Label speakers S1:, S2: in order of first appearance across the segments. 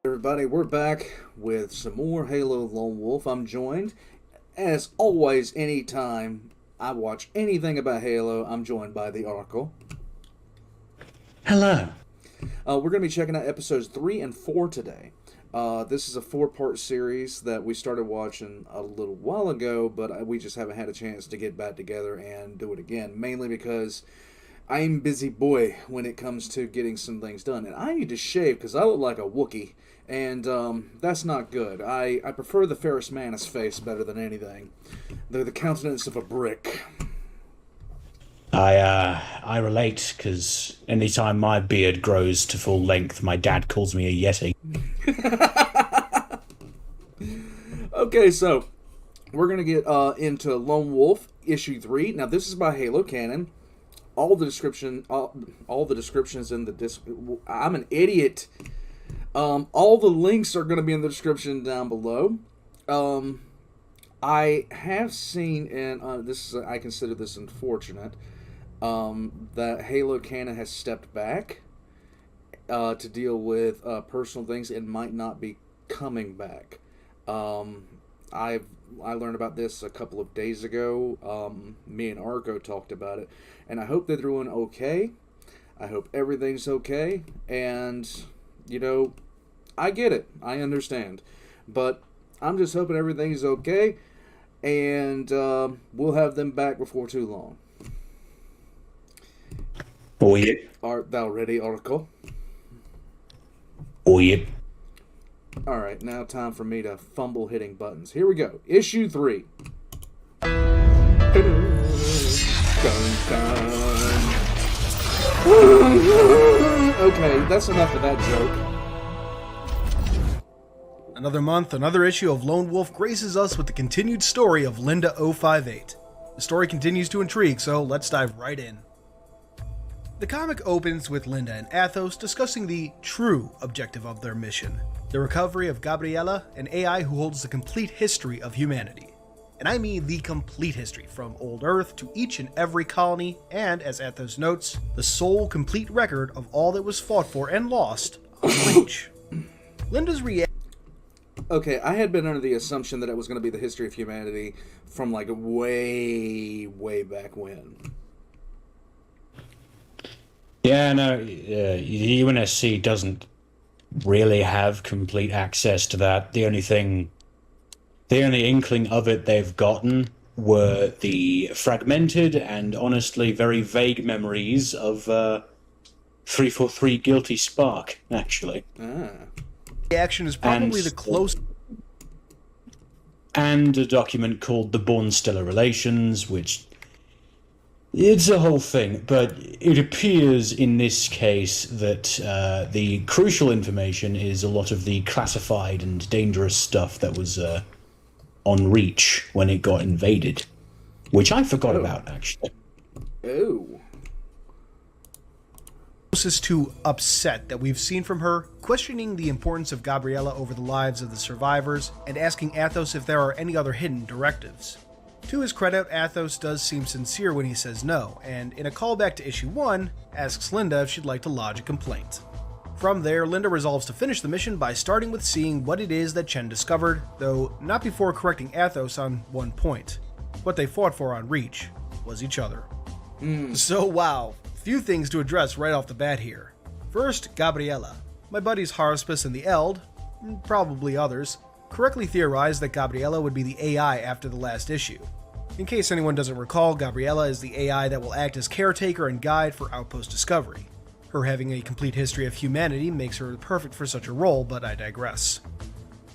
S1: Everybody, we're back with some more Halo Lone Wolf. I'm joined, as always, anytime I watch anything about Halo, I'm joined by the Archo.
S2: Hello.
S1: We're going to be checking out episodes 3 and 4 today. This is a four-part series that we started watching a little while ago, but we just haven't had a chance to get back together and do it again, mainly because I'm busy boy when it comes to getting some things done. And I need to shave because I look like a Wookiee, and that's not good. I prefer the Ferris Manus face better than anything. They're the countenance of a brick.
S2: I relate because anytime my beard grows to full length, my dad calls me a yeti.
S1: Okay, so we're going to get into Lone Wolf, Issue 3. Now, this is by Halo Canon. All the descriptions in the I'm an idiot. All the links are going to be in the description down below. I have seen, and I consider this unfortunate, that Halo Canon has stepped back to deal with personal things and might not be coming back. I learned about this a couple of days ago. Me and Argo talked about it, and I hope they're doing okay. I hope everything's okay, and I get it. I understand, but I'm just hoping everything's okay, and we'll have them back before too long.
S2: Oh yeah.
S1: Art thou ready, Oracle?
S2: Oh yeah.
S1: Alright, now time for me to fumble hitting buttons. Here we go. Issue 3. Dun, dun. Okay, that's enough of that joke.
S3: Another month, another issue of Lone Wolf graces us with the continued story of Linda 058. The story continues to intrigue, so let's dive right in. The comic opens with Linda and Athos discussing the true objective of their mission, the recovery of Gabriella, an AI who holds the complete history of humanity. And I mean the complete history, from old Earth to each and every colony, and, as Athos notes, the sole complete record of all that was fought for and lost on Reach. Linda's reaction.
S1: Okay, I had been under the assumption that it was going to be the history of humanity from like way, way back when.
S2: Yeah, no, the UNSC doesn't really have complete access to that. The only inkling of it they've gotten were the fragmented and honestly very vague memories of 343 Guilty Spark, actually.
S3: Reaction is probably the closest.
S2: And a document called The Born Stellar Relations, which it's a whole thing, but it appears in this case that the crucial information is a lot of the classified and dangerous stuff that was on Reach when it got invaded, which I forgot about, actually.
S1: Oh.
S3: Closest to upset that we've seen from her, questioning the importance of Gabriella over the lives of the survivors, and asking Athos if there are any other hidden directives. To his credit, Athos does seem sincere when he says no, and in a callback to issue 1, asks Linda if she'd like to lodge a complaint. From there, Linda resolves to finish the mission by starting with seeing what it is that Chen discovered, though not before correcting Athos on one point. What they fought for on Reach was each other. So wow, few things to address right off the bat here. First, Gabriella. My buddies Harspus and the Eld, and probably others, correctly theorized that Gabriella would be the AI after the last issue. In case anyone doesn't recall, Gabriella is the AI that will act as caretaker and guide for Outpost Discovery. Her having a complete history of humanity makes her perfect for such a role, but I digress.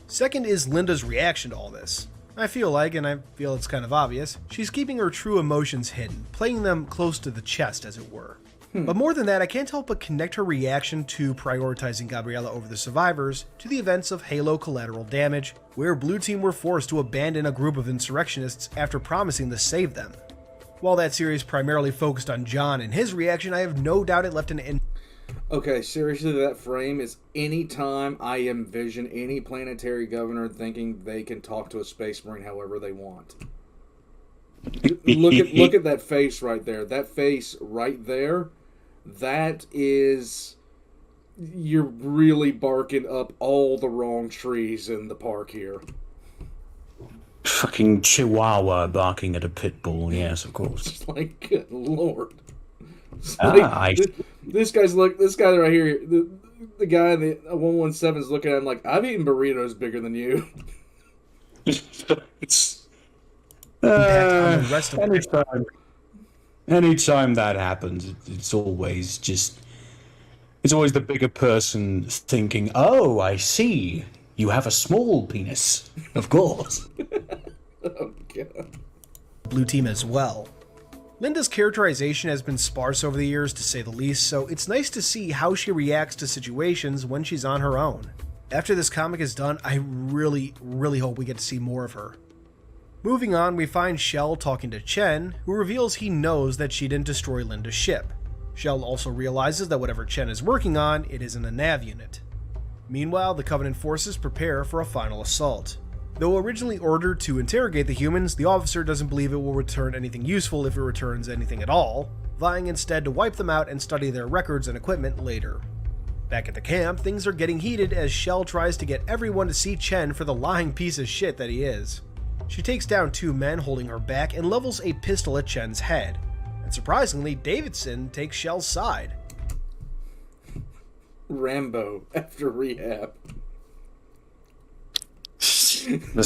S3: Second is Linda's reaction to all this. I feel like, and I feel it's kind of obvious, she's keeping her true emotions hidden, playing them close to the chest, as it were. But more than that, I can't help but connect her reaction to prioritizing Gabriella over the survivors to the events of Halo Collateral Damage, where Blue Team were forced to abandon a group of insurrectionists after promising to save them. While that series primarily focused on John and his reaction, I have no doubt it left an
S1: Okay, seriously, that frame is any time I envision any planetary governor thinking they can talk to a space marine however they want. Look at that face right there. That face right there, that is you're really barking up all the wrong trees in the park here.
S2: Fucking chihuahua barking at a pit bull. Yes, of course.
S1: It's like, good lord. This guy right here, the guy in the 117 is looking at him like, I've eaten burritos bigger than you.
S2: It's
S3: On the rest of
S2: anytime that happens, it's always the bigger person thinking, "Oh, I see. You have a small penis." Of course.
S1: Oh god.
S3: Blue team as well. Linda's characterization has been sparse over the years, to say the least, so it's nice to see how she reacts to situations when she's on her own. After this comic is done, I really hope we get to see more of her. Moving on, we find Shell talking to Chen, who reveals he knows that she didn't destroy Linda's ship. Shell also realizes that whatever Chen is working on, it isn't a nav unit. Meanwhile, the Covenant forces prepare for a final assault. Though originally ordered to interrogate the humans, the officer doesn't believe it will return anything useful if it returns anything at all, vying instead to wipe them out and study their records and equipment later. Back at the camp, things are getting heated as Shell tries to get everyone to see Chen for the lying piece of shit that he is. She takes down 2 men holding her back and levels a pistol at Chen's head. And surprisingly, Davidson takes Shell's side.
S1: Rambo after rehab.
S2: The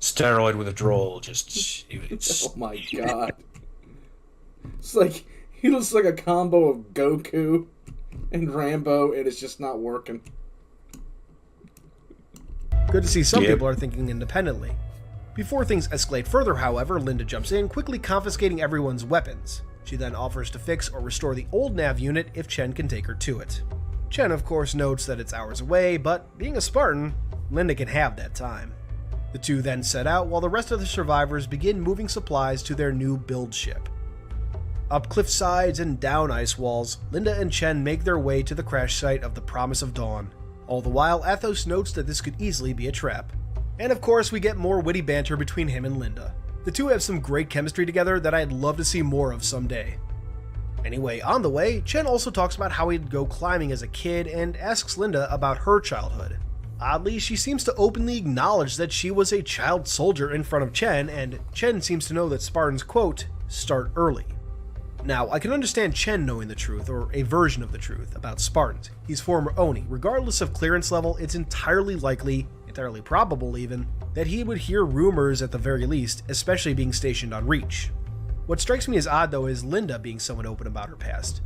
S2: steroid withdrawal just...
S1: Oh my god. It's like, he looks like a combo of Goku and Rambo, and it's just not working.
S3: Good to see some people are thinking independently. Before things escalate further, however, Linda jumps in, quickly confiscating everyone's weapons. She then offers to fix or restore the old nav unit if Chen can take her to it. Chen, of course, notes that it's hours away, but being a Spartan, Linda can have that time. The two then set out while the rest of the survivors begin moving supplies to their new build ship. Up cliff sides and down ice walls, Linda and Chen make their way to the crash site of the Promise of Dawn. All the while, Athos notes that this could easily be a trap. And of course, we get more witty banter between him and Linda. The two have some great chemistry together that I'd love to see more of someday. Anyway, on the way, Chen also talks about how he'd go climbing as a kid and asks Linda about her childhood. Oddly, she seems to openly acknowledge that she was a child soldier in front of Chen, and Chen seems to know that Spartans, quote, start early. Now, I can understand Chen knowing the truth, or a version of the truth, about Spartans. He's former Oni. Regardless of clearance level, it's entirely likely, entirely probable even, that he would hear rumors at the very least, especially being stationed on Reach. What strikes me as odd, though, is Linda being somewhat open about her past.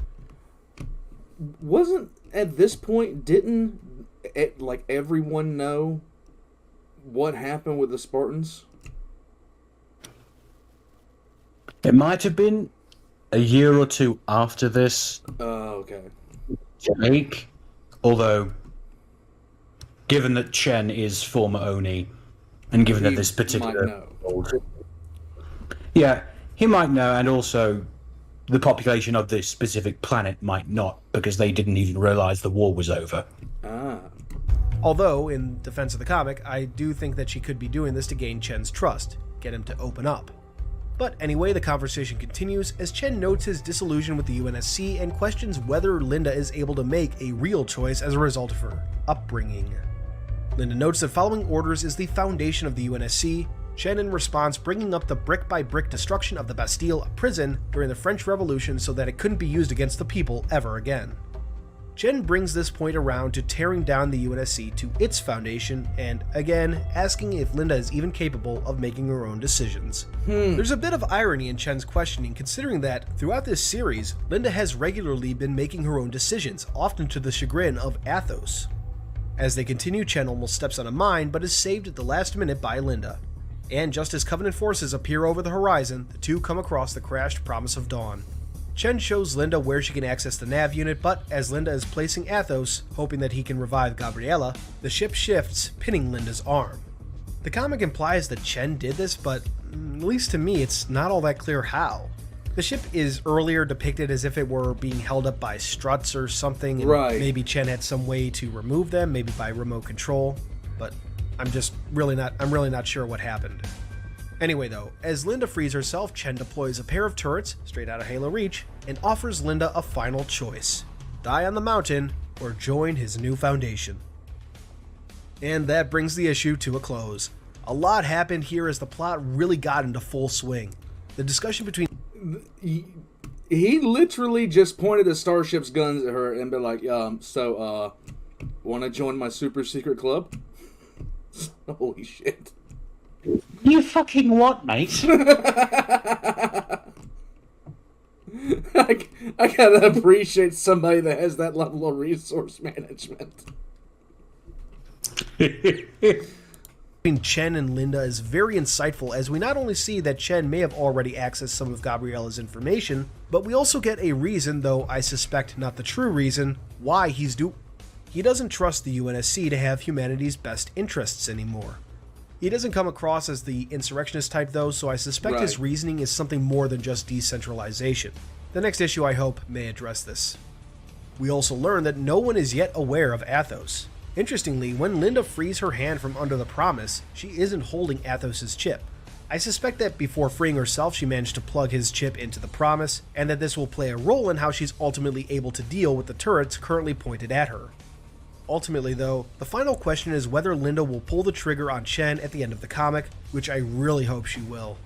S1: Wasn't, at this point, didn't, everyone know what happened with the Spartans?
S2: It might have been a year or two after this.
S1: Oh, okay.
S2: Jake, although, given that Chen is former Oni, and given that this particular... Yeah, he might know, and also the population of this specific planet might not, because they didn't even realize the war was over.
S1: Ah.
S3: Although, in defense of the comic, I do think that she could be doing this to gain Chen's trust, get him to open up. But anyway, the conversation continues as Chen notes his disillusion with the UNSC and questions whether Linda is able to make a real choice as a result of her upbringing. Linda notes that following orders is the foundation of the UNSC, Chen in response bringing up the brick-by-brick destruction of the Bastille prison during the French Revolution so that it couldn't be used against the people ever again. Chen brings this point around to tearing down the UNSC to its foundation and, again, asking if Linda is even capable of making her own decisions. There's a bit of irony in Chen's questioning considering that, throughout this series, Linda has regularly been making her own decisions, often to the chagrin of Athos. As they continue, Chen almost steps on a mine but is saved at the last minute by Linda. And just as Covenant forces appear over the horizon, the two come across the crashed Promise of Dawn. Chen shows Linda where she can access the nav unit, but as Linda is placing Athos, hoping that he can revive Gabriella, the ship shifts, pinning Linda's arm. The comic implies that Chen did this, but at least to me, it's not all that clear how. The ship is earlier depicted as if it were being held up by struts or something, and maybe Chen had some way to remove them, maybe by remote control, but I'm really not sure what happened. Anyway though, as Linda frees herself, Chen deploys a pair of turrets, straight out of Halo Reach, and offers Linda a final choice: die on the mountain or join his new foundation. And that brings the issue to a close. A lot happened here as the plot really got into full swing. The discussion between...
S1: He literally just pointed his Starship's guns at her and been like, want to join my super secret club? Holy shit.
S2: You fucking what, mate?
S1: I gotta appreciate somebody that has that level of resource management.
S3: Between Chen and Linda is very insightful, as we not only see that Chen may have already accessed some of Gabriella's information, but we also get a reason, though I suspect not the true reason, why he doesn't trust the UNSC to have humanity's best interests anymore. He doesn't come across as the insurrectionist type though, so I suspect his reasoning is something more than just decentralization. The next issue, I hope, may address this. We also learn that no one is yet aware of Athos. Interestingly, when Linda frees her hand from under the Promise, she isn't holding Athos' chip. I suspect that before freeing herself, she managed to plug his chip into the Promise, and that this will play a role in how she's ultimately able to deal with the turrets currently pointed at her. Ultimately though, the final question is whether Linda will pull the trigger on Chen at the end of the comic, which I really hope she will.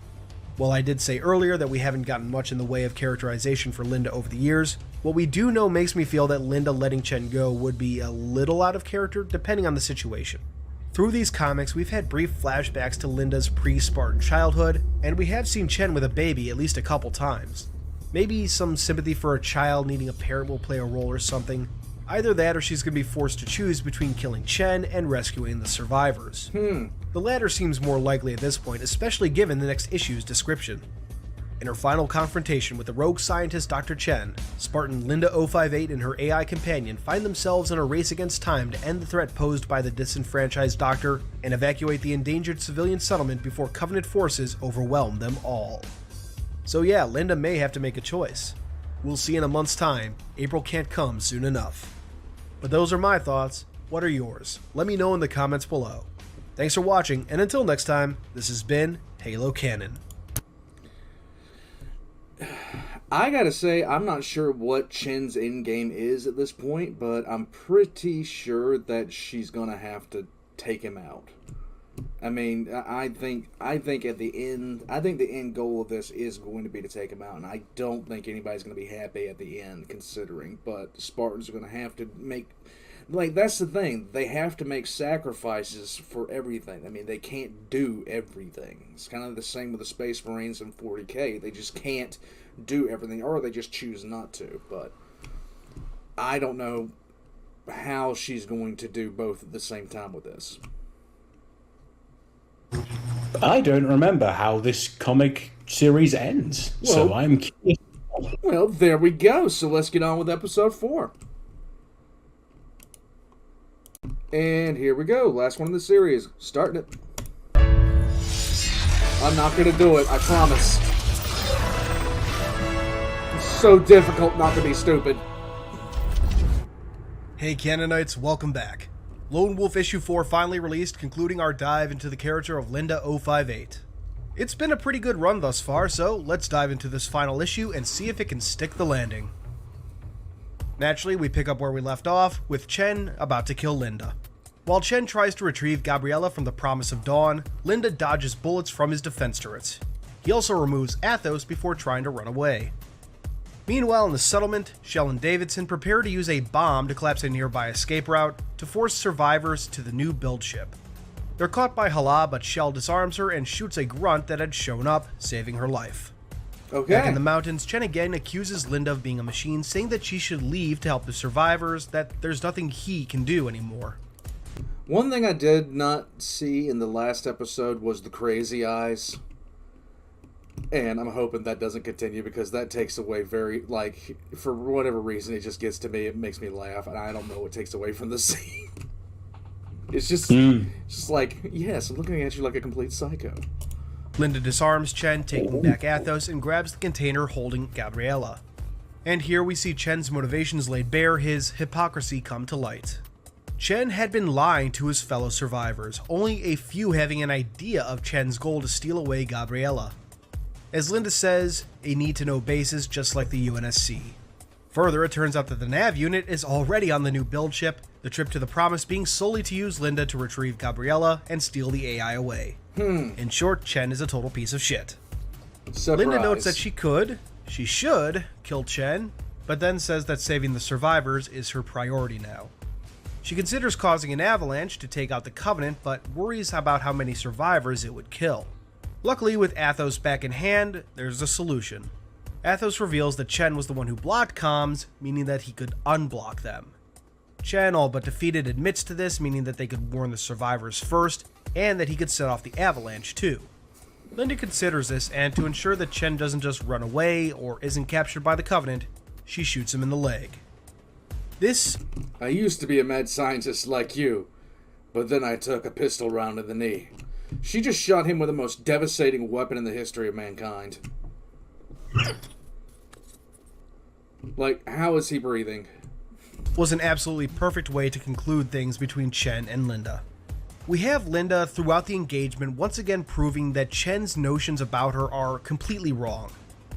S3: While I did say earlier that we haven't gotten much in the way of characterization for Linda over the years, what we do know makes me feel that Linda letting Chen go would be a little out of character depending on the situation. Through these comics, we've had brief flashbacks to Linda's pre-Spartan childhood, and we have seen Chen with a baby at least a couple times. Maybe some sympathy for a child needing a parent will play a role or something. Either that or she's going to be forced to choose between killing Chen and rescuing the survivors. The latter seems more likely at this point, especially given the next issue's description. In her final confrontation with the rogue scientist Dr. Chen, Spartan Linda 058 and her AI companion find themselves in a race against time to end the threat posed by the disenfranchised doctor and evacuate the endangered civilian settlement before Covenant forces overwhelm them all. So yeah, Linda may have to make a choice. We'll see in a month's time. April can't come soon enough. But those are my thoughts. What are yours? Let me know in the comments below. Thanks for watching, and until next time, this has been Halo Canon.
S1: I gotta say, I'm not sure what Chen's endgame is at this point, but I'm pretty sure that she's gonna have to take him out. I mean, I think at the end, the end goal of this is going to be to take him out, and I don't think anybody's going to be happy at the end, considering. But the Spartans are going to have to make, like, that's the thing, they have to make sacrifices for everything. I mean, they can't do everything. It's kind of the same with the Space Marines and 40K. They just can't do everything, or they just choose not to. But I don't know how she's going to do both at the same time with this.
S2: I don't remember how this comic series ends, so I'm curious.
S1: Well, there we go. So let's get on with episode 4. And here we go. Last one in the series. Starting it. I'm not going to do it. I promise. It's so difficult not to be stupid.
S3: Hey Canonites, welcome back. Lone Wolf issue 4 finally released, concluding our dive into the character of Linda 058. It's been a pretty good run thus far, so let's dive into this final issue and see if it can stick the landing. Naturally, we pick up where we left off, with Chen about to kill Linda. While Chen tries to retrieve Gabriella from the Promise of Dawn, Linda dodges bullets from his defense turrets. He also removes Athos before trying to run away. Meanwhile, in the settlement, Shell and Davidson prepare to use a bomb to collapse a nearby escape route to force survivors to the new build ship. They're caught by Hala, but Shell disarms her and shoots a grunt that had shown up, saving her life. Back in the mountains, Chen again accuses Linda of being a machine, saying that she should leave to help the survivors, that there's nothing he can do anymore.
S1: One thing I did not see in the last episode was the crazy eyes. And I'm hoping that doesn't continue, because that takes away for whatever reason, it just gets to me, it makes me laugh, and I don't know what takes away from the scene. It's just like, yes, I'm looking at you like a complete psycho.
S3: Linda disarms Chen, taking back Athos, and grabs the container holding Gabriella. And here we see Chen's motivations laid bare, his hypocrisy come to light. Chen had been lying to his fellow survivors, only a few having an idea of Chen's goal to steal away Gabriella. As Linda says, a need-to-know basis just like the UNSC. Further, it turns out that the nav unit is already on the new build ship, the trip to the Promise being solely to use Linda to retrieve Gabriella and steal the AI away. In short, Chen is a total piece of shit.
S1: Surprise.
S3: Linda notes that she should, kill Chen, but then says that saving the survivors is her priority now. She considers causing an avalanche to take out the Covenant, but worries about how many survivors it would kill. Luckily, with Athos back in hand, there's a solution. Athos reveals that Chen was the one who blocked comms, meaning that he could unblock them. Chen, all but defeated, admits to this, meaning that they could warn the survivors first, and that he could set off the avalanche too. Linda considers this, and to ensure that Chen doesn't just run away or isn't captured by the Covenant, she shoots him in the leg.
S1: I used to be a mad scientist like you, but then I took a pistol round in the knee. She just shot him with the most devastating weapon in the history of mankind. Like, how is he breathing?
S3: Was an absolutely perfect way to conclude things between Chen and Linda. We have Linda throughout the engagement once again proving that Chen's notions about her are completely wrong.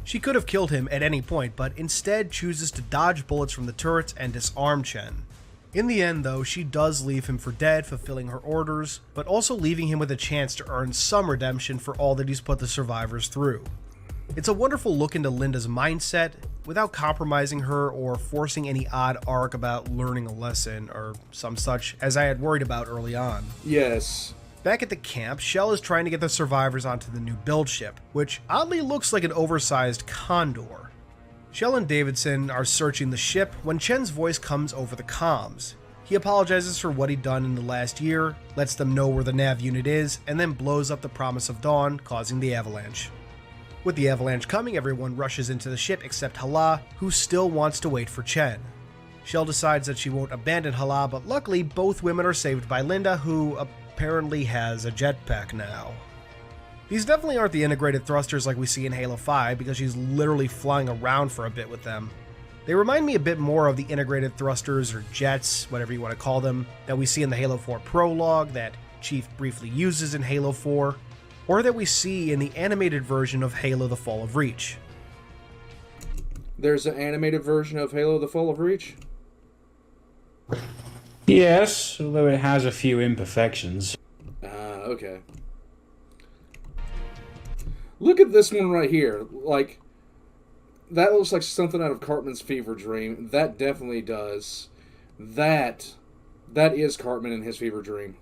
S3: She could have killed him at any point, but instead chooses to dodge bullets from the turrets and disarm Chen. In the end, though, she does leave him for dead, fulfilling her orders, but also leaving him with a chance to earn some redemption for all that he's put the survivors through. It's a wonderful look into Linda's mindset, without compromising her or forcing any odd arc about learning a lesson or some such, as I had worried about early on.
S1: Yes.
S3: Back at the camp, Shell is trying to get the survivors onto the new build ship, which oddly looks like an oversized Condor. Shell and Davidson are searching the ship when Chen's voice comes over the comms. He apologizes for what he'd done in the last year, lets them know where the nav unit is, and then blows up the Promise of Dawn, causing the avalanche. With the avalanche coming, everyone rushes into the ship except Hala, who still wants to wait for Chen. Shell decides that she won't abandon Hala, but luckily both women are saved by Linda, who apparently has a jetpack now. These definitely aren't the integrated thrusters like we see in Halo 5, because she's literally flying around for a bit with them. They remind me a bit more of the integrated thrusters, or jets, whatever you want to call them, that we see in the Halo 4 prologue, that Chief briefly uses in Halo 4, or that we see in the animated version of Halo the Fall of Reach.
S1: There's an animated version of Halo the Fall of Reach?
S2: Yes, although it has a few imperfections.
S1: Okay. Look at this one right here. Like, that looks like something out of Cartman's fever dream. That definitely does. That is Cartman in his fever dream.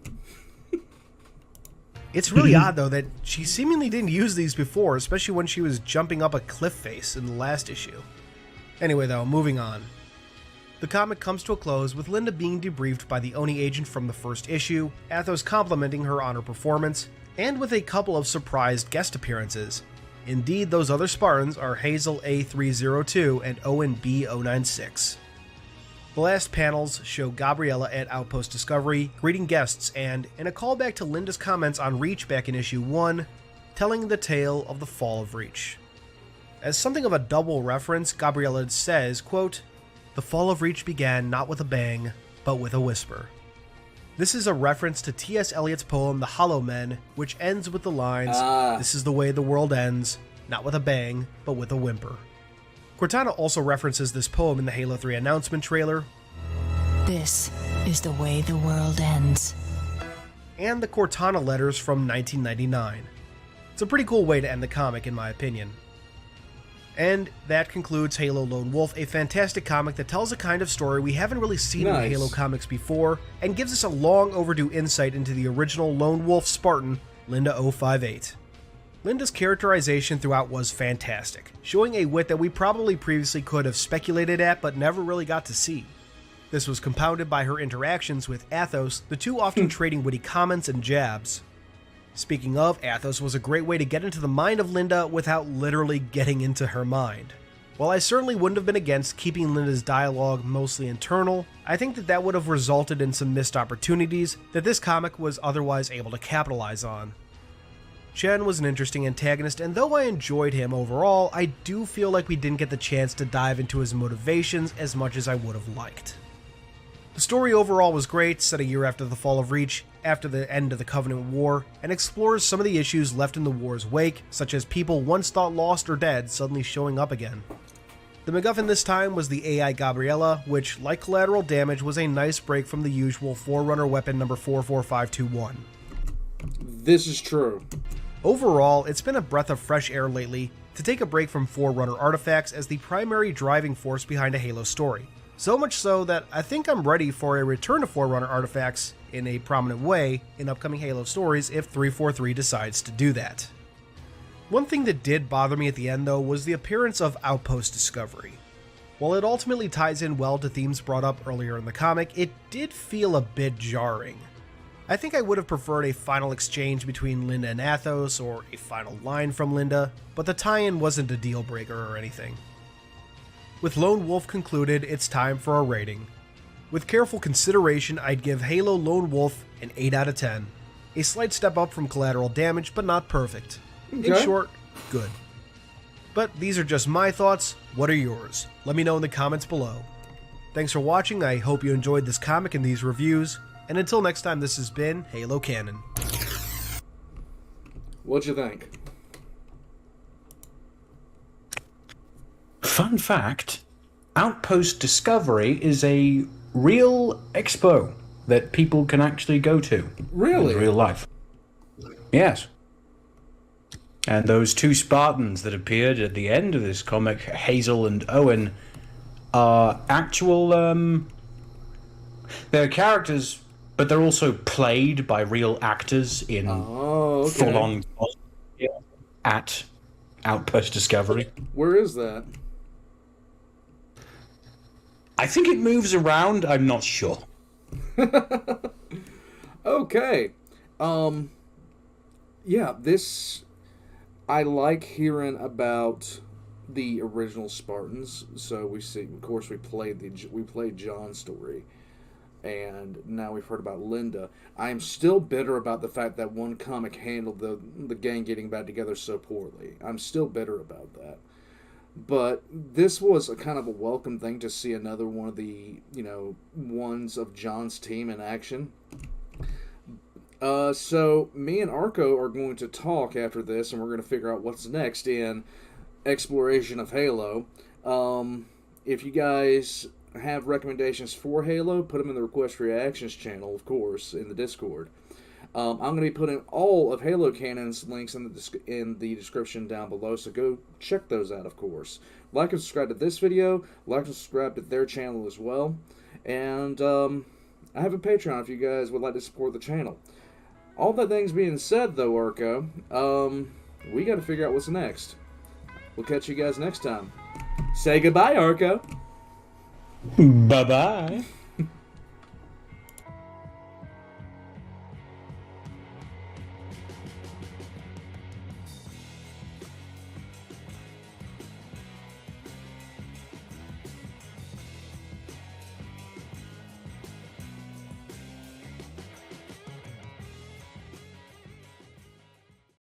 S3: It's really odd, though, that she seemingly didn't use these before, especially when she was jumping up a cliff face in the last issue. Anyway, though, moving on. The comic comes to a close with Linda being debriefed by the Oni agent from the first issue, Athos complimenting her on her performance, and with a couple of surprised guest appearances. Indeed, those other Spartans are Hazel A302 and Owen B096. The last panels show Gabriella at Outpost Discovery, greeting guests, and, in a callback to Linda's comments on Reach back in issue 1, telling the tale of the fall of Reach. As something of a double reference, Gabriella says, quote, "The fall of Reach began not with a bang, but with a whisper." This is a reference to T.S. Eliot's poem The Hollow Men, which ends with the lines, "This is the way the world ends, not with a bang, but with a whimper." Cortana also references this poem in the Halo 3 announcement trailer.
S4: This is the way the world ends.
S3: And the Cortana letters from 1999. It's a pretty cool way to end the comic, in my opinion. And that concludes Halo Lone Wolf, a fantastic comic that tells a kind of story we haven't really seen in the Halo comics before, and gives us a long overdue insight into the original Lone Wolf Spartan, Linda 058. Linda's characterization throughout was fantastic, showing a wit that we probably previously could have speculated at but never really got to see. This was compounded by her interactions with Athos, the two often trading witty comments and jabs. Speaking of, Athos was a great way to get into the mind of Linda without literally getting into her mind. While I certainly wouldn't have been against keeping Linda's dialogue mostly internal, I think that would have resulted in some missed opportunities that this comic was otherwise able to capitalize on. Chen was an interesting antagonist, and though I enjoyed him overall, I do feel like we didn't get the chance to dive into his motivations as much as I would have liked. The story overall was great, set a year after the fall of Reach, after the end of the Covenant War, and explores some of the issues left in the war's wake, such as people once thought lost or dead suddenly showing up again. The MacGuffin this time was the AI Gabriella, which, like Collateral Damage, was a nice break from the usual Forerunner weapon number 44521.
S1: This is true.
S3: Overall, it's been a breath of fresh air lately to take a break from Forerunner artifacts as the primary driving force behind a Halo story. So much so that I think I'm ready for a return to Forerunner artifacts in a prominent way in upcoming Halo stories if 343 decides to do that. One thing that did bother me at the end though was the appearance of Outpost Discovery. While it ultimately ties in well to themes brought up earlier in the comic, it did feel a bit jarring. I think I would have preferred a final exchange between Linda and Athos, or a final line from Linda, but the tie-in wasn't a deal breaker or anything. With Lone Wolf concluded, it's time for our rating. With careful consideration, I'd give Halo Lone Wolf an 8 out of 10. A slight step up from Collateral Damage, but not perfect. In
S1: Okay.
S3: short, good. But these are just my thoughts. What are yours? Let me know in the comments below. Thanks for watching. I hope you enjoyed this comic and these reviews. And until next time, this has been Halo Canon.
S1: What'd you think?
S2: Fun fact, Outpost Discovery is a real expo that people can actually go to.
S1: Really?
S2: In real life. Yes. And those two Spartans that appeared at the end of this comic, Hazel and Owen, are actual, they're characters, but they're also played by real actors in
S1: Oh, okay.
S2: full-on at Outpost Discovery.
S1: Where is that?
S2: I think it moves around, I'm not sure.
S1: Okay. Yeah, this... I like hearing about the original Spartans. So we see, of course, we played John's story, and now we've heard about Linda. I am still bitter about the fact that one comic handled the gang getting back together so poorly. I'm still bitter about that. But this was a kind of a welcome thing to see another one of the, ones of John's team in action. So me and Archo are going to talk after this, and we're going to figure out what's next in exploration of Halo. If you guys have recommendations for Halo, put them in the Request Reactions channel, of course, in the Discord. I'm going to be putting all of Halo Canon's links in the description down below, so go check those out, of course. Like and subscribe to this video, like and subscribe to their channel as well, and I have a Patreon if you guys would like to support the channel. All that things being said, though, Archo, we got to figure out what's next. We'll catch you guys next time. Say goodbye, Archo.
S2: Bye-bye.